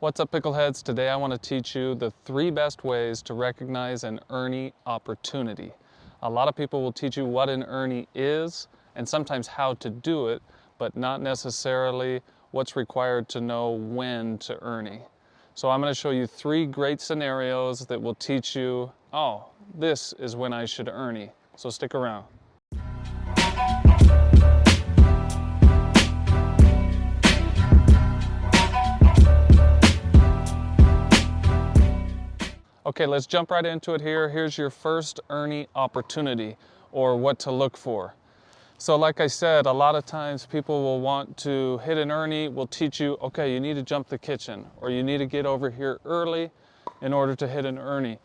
What's up, pickleheads? Today I want to teach you the 3 best ways to recognize an Erne opportunity. A lot of people will teach you what an Erne is and sometimes how to do it, but not necessarily what's required to know when to Erne. So I'm going to show you 3 great scenarios that will teach you, oh, this is when I should Erne. So stick around. Okay, let's jump right into it here. Here's your first Erne opportunity, or what to look for. So like I said, a lot of times people will want to hit an Erne, will teach you, okay, you need to jump the kitchen, or you need to get over here early in order to hit an Erne.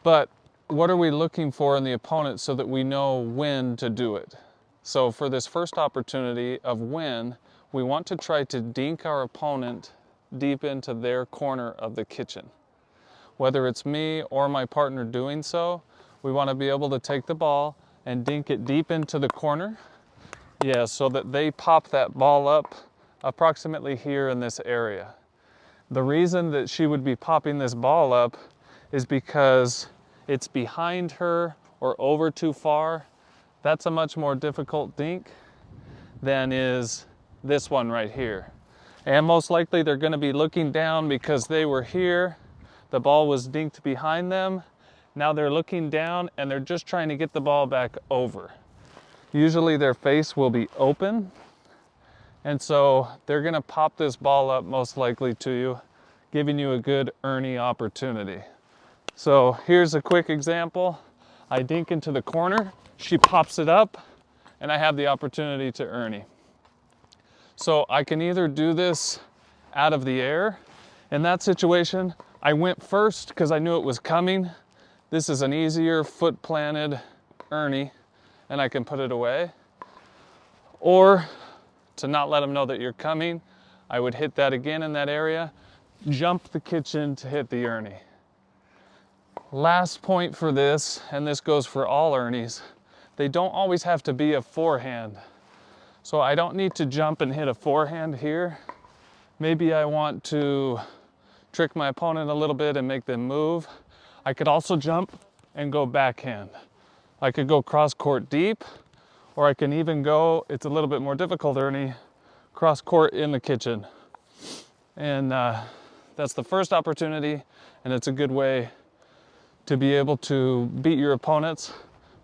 But what are we looking for in the opponent so that we know when to do it? So for this first opportunity of when, we want to try to dink our opponent deep into their corner of the kitchen. Whether it's me or my partner doing so, we want to be able to take the ball and dink it deep into the corner. Yeah, so that they pop that ball up approximately here in this area. The reason that she would be popping this ball up is because it's behind her or over too far. That's a much more difficult dink than is this one right here. And most likely they're going to be looking down because they were here. The ball was dinked behind them. Now they're looking down and they're just trying to get the ball back over. Usually their face will be open. And so they're gonna pop this ball up most likely to you, giving you a good Erne opportunity. So here's a quick example. I dink into the corner, she pops it up, and I have the opportunity to Erne. So I can either do this out of the air. In that situation, I went first because I knew it was coming. This is an easier foot planted Erne, and I can put it away. Or to not let them know that you're coming, I would hit that again in that area, jump the kitchen to hit the Erne. Last point for this, and this goes for all Ernes, they don't always have to be a forehand. So I don't need to jump and hit a forehand here. Maybe I want to trick my opponent a little bit and make them move. I could also jump and go backhand. I could go cross court deep, or I can even go, it's a little bit more difficult, Erne, cross court in the kitchen. And that's the first opportunity, and it's a good way to be able to beat your opponents.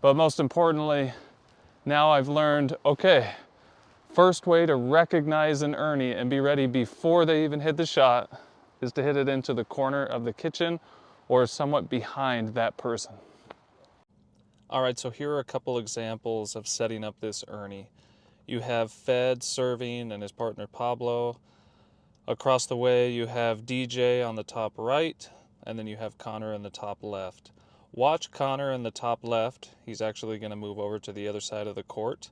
But most importantly, now I've learned, okay, first way to recognize an Erne and be ready before they even hit the shot is to hit it into the corner of the kitchen or somewhat behind that person. All right, so here are a couple examples of setting up this Erne. You have Fed serving and his partner Pablo. Across the way you have DJ on the top right, and then you have Connor in the top left. Watch Connor in the top left. He's actually going to move over to the other side of the court.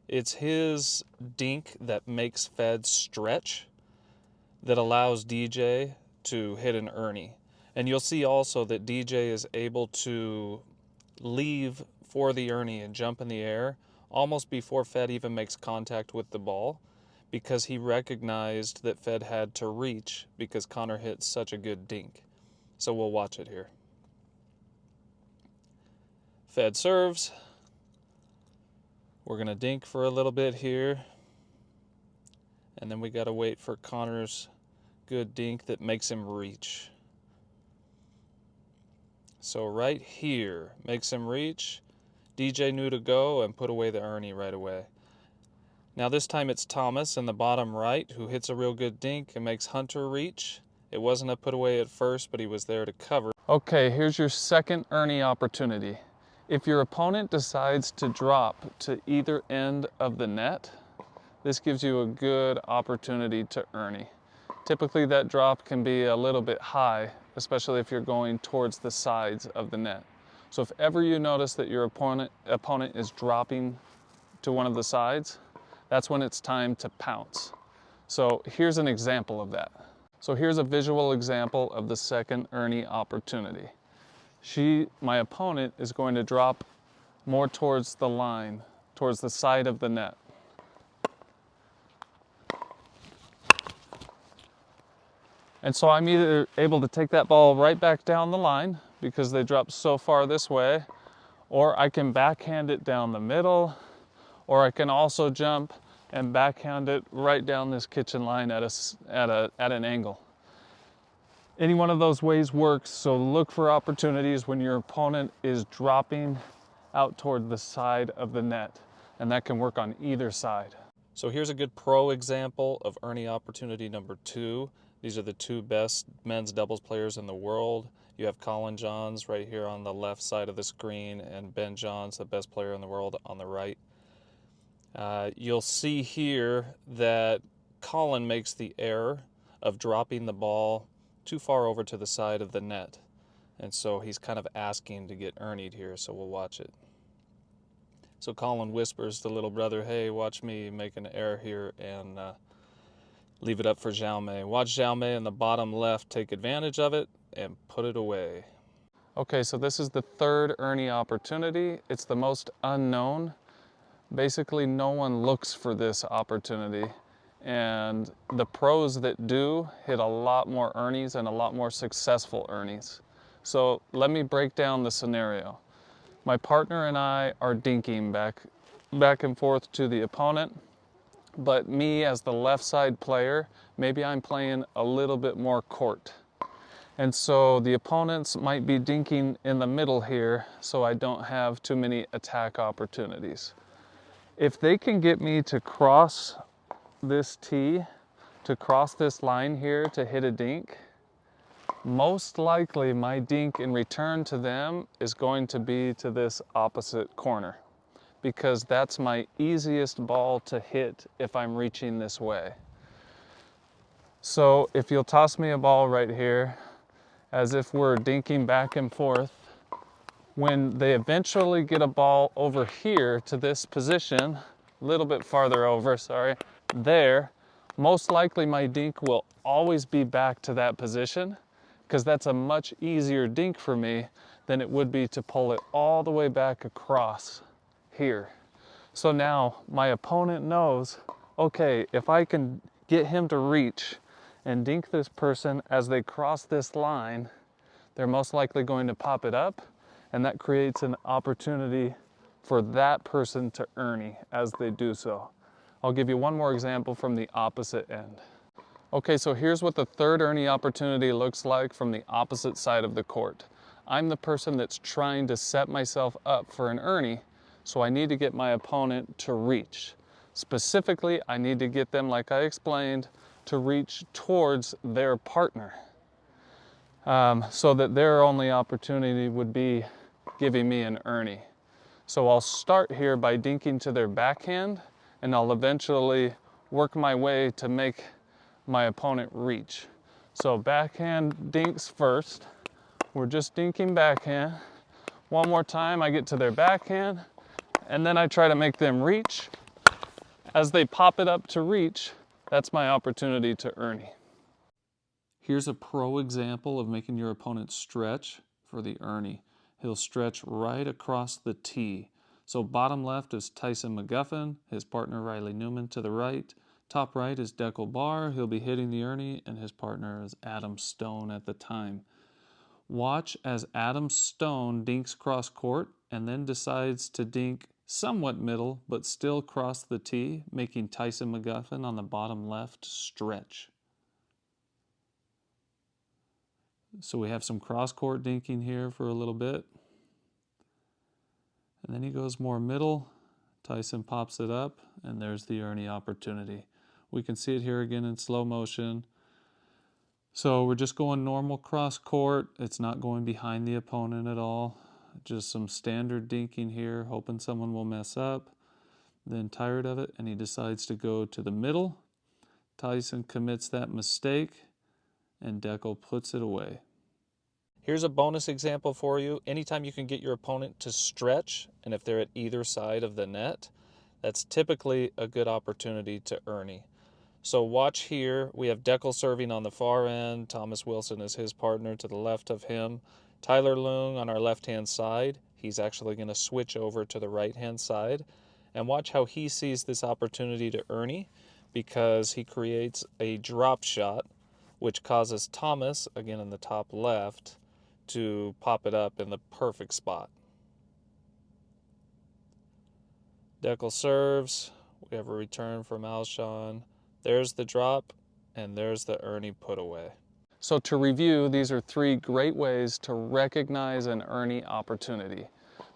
It's his dink that makes Fed stretch that allows DJ to hit an Erne. And you'll see also that DJ is able to leave for the Erne and jump in the air almost before Fed even makes contact with the ball, because he recognized that Fed had to reach because Connor hit such a good dink. So we'll watch it here. Fed serves. We're going to dink for a little bit here. And then we got to wait for Connor's good dink that makes him reach. So right here makes him reach. DJ knew to go and put away the Erne right away. Now this time it's Thomas in the bottom right who hits a real good dink and makes Hunter reach. It wasn't a put away at first, but he was there to cover. Okay, here's your second Erne opportunity. If your opponent decides to drop to either end of the net, this gives you a good opportunity to Erne. Typically that drop can be a little bit high, especially if you're going towards the sides of the net. So if ever you notice that your opponent is dropping to one of the sides, that's when it's time to pounce. So here's an example of that. So here's a visual example of the second Erne opportunity. My opponent is going to drop more towards the line, towards the side of the net. And so I'm either able to take that ball right back down the line because they dropped so far this way, or I can backhand it down the middle, or I can also jump and backhand it right down this kitchen line at an angle. Any one of those ways works, so look for opportunities when your opponent is dropping out toward the side of the net, and that can work on either side. So here's a good pro example of Erne Opportunity number 2. These are the two best men's doubles players in the world. You have Colin Johns right here on the left side of the screen, and Ben Johns, the best player in the world, on the right. You'll see here that Colin makes the error of dropping the ball too far over to the side of the net. And so he's kind of asking to get Ernie'd here, so we'll watch it. So Colin whispers to little brother, hey, watch me make an error here and leave it up for Xiaomei. Watch Xiaomei in the bottom left take advantage of it and put it away. Okay, so this is the third Erne Opportunity. It's the most unknown. Basically, no one looks for this opportunity. And the pros that do hit a lot more Ernies and a lot more successful Ernies. So let me break down the scenario. My partner and I are dinking back and forth to the opponent, but me as the left side player, maybe I'm playing a little bit more court. And so the opponents might be dinking in the middle here, so I don't have too many attack opportunities. If they can get me to cross this tee, to cross this line here to hit a dink, most likely my dink in return to them is going to be to this opposite corner, because that's my easiest ball to hit if I'm reaching this way. So if you'll toss me a ball right here, as if we're dinking back and forth, when they eventually get a ball over here to this position, a little bit farther over, sorry, there, most likely my dink will always be back to that position, because that's a much easier dink for me than it would be to pull it all the way back across here. So now my opponent knows, okay, if I can get him to reach and dink this person as they cross this line, they're most likely going to pop it up, and that creates an opportunity for that person to Erne as they do so. I'll give you one more example from the opposite end. Okay, so here's what the third Erne Opportunity looks like from the opposite side of the court. I'm the person that's trying to set myself up for an Erne, so I need to get my opponent to reach. Specifically, I need to get them, like I explained, to reach towards their partner, so that their only opportunity would be giving me an Erne. So I'll start here by dinking to their backhand, and I'll eventually work my way to make my opponent reach. So backhand dinks first. We're just dinking backhand. One more time, I get to their backhand, and then I try to make them reach. As they pop it up to reach, that's my opportunity to Erne. Here's a pro example of making your opponent stretch for the Erne. He'll stretch right across the tee. So bottom left is Tyson McGuffin, his partner Riley Newman to the right. Top right is Deckel Barr. He'll be hitting the Erne, and his partner is Adam Stone at the time. Watch as Adam Stone dinks cross court and then decides to dink somewhat middle, but still cross the tee, making Tyson McGuffin on the bottom left stretch. So we have some cross court dinking here for a little bit. And then he goes more middle. Tyson pops it up, and there's the Erne Opportunity. We can see it here again in slow motion. So we're just going normal cross court. It's not going behind the opponent at all. Just some standard dinking here, hoping someone will mess up. Then tired of it, and he decides to go to the middle. Tyson commits that mistake, and Deckel puts it away. Here's a bonus example for you. Anytime you can get your opponent to stretch, and if they're at either side of the net, that's typically a good opportunity to Erne. So watch here, we have Deckel serving on the far end. Thomas Wilson is his partner to the left of him. Tyler Leung on our left-hand side. He's actually going to switch over to the right-hand side. And watch how he sees this opportunity to Erne, because he creates a drop shot which causes Thomas, again in the top left, to pop it up in the perfect spot. Deckle serves. We have a return from Alshon. There's the drop, and there's the Erne put away. So to review, these are 3 great ways to recognize an Erne opportunity.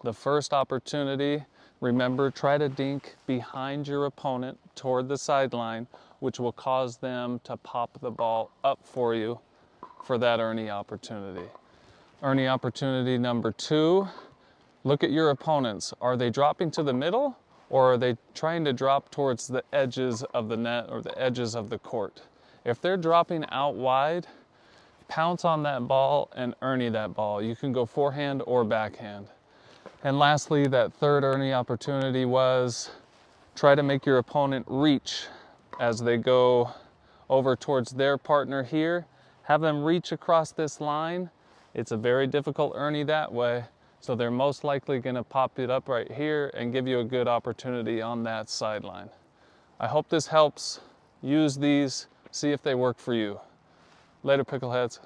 The first opportunity, remember, try to dink behind your opponent toward the sideline, which will cause them to pop the ball up for you for that Erne opportunity. Erne opportunity number 2, look at your opponents. Are they dropping to the middle, or are they trying to drop towards the edges of the net or the edges of the court? If they're dropping out wide, pounce on that ball and Erne that ball. You can go forehand or backhand. And lastly, that third Erne opportunity was try to make your opponent reach as they go over towards their partner here. Have them reach across this line. It's a very difficult Erne that way, so they're most likely going to pop it up right here and give you a good opportunity on that sideline. I hope this helps. Use these, see if they work for you. Later, pickleheads.